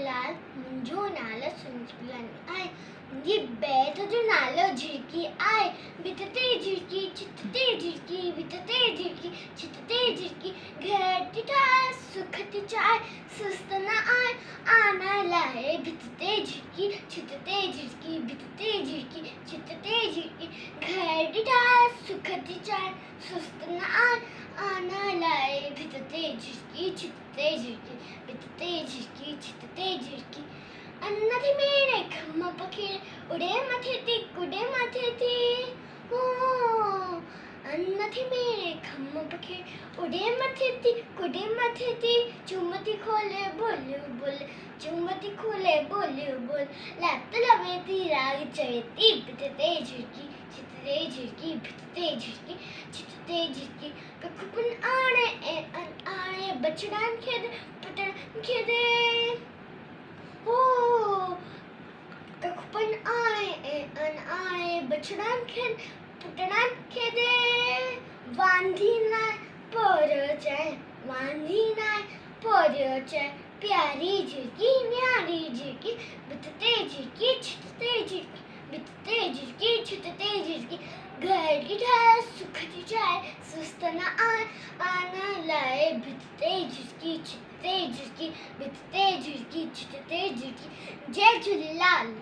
लाल मुंजो नाल सुंदर आए जी बैठ जो नाल झिड़की आए बितते झिड़की चितते झिड़की बितते झिड़की चितते झिड़की घटिटा सुखती चाय सुस्त न आए आना लाए बितते झिड़की चितते झिड़की बितते झिड़की चितते झिड़की घटिटा सुखती चाय सुस्त न आए आना लाए बितते झिड़की चितते झिड़की बितते झिड़की चितते झिड़की अन्न थी मेरे खम्मा पखेर उड़े माथे थी कुड़े माथे थी हो अन्न थी मेरे खम्मा पखेर उड़े माथे थी कुड़े माथे थी चुमती खोले बोले बोले चुमती खोले बोले बोल लात लवे थी राग चढ़ती बितते झिड़की चितते झिड़की बितते झिड़की चितते झिड़की कखुपन आणे बचड़ान खेदे पटन खेदे हो कखुपन आणे बचड़ान खेद पटणान खेदे वांधी नाय परचय वांधी नाय परचय प्यारी झिड़की न्यारी झिड़की बितते झिड़की छितते झिड़की बितते झिड़की छितते झिड़की घर की ठाय सुखती चाय सुस्त न आना लाए बितते झिड़की छितते झिड़की बितते झिड़की छितते झिड़की जय झूलेलाल।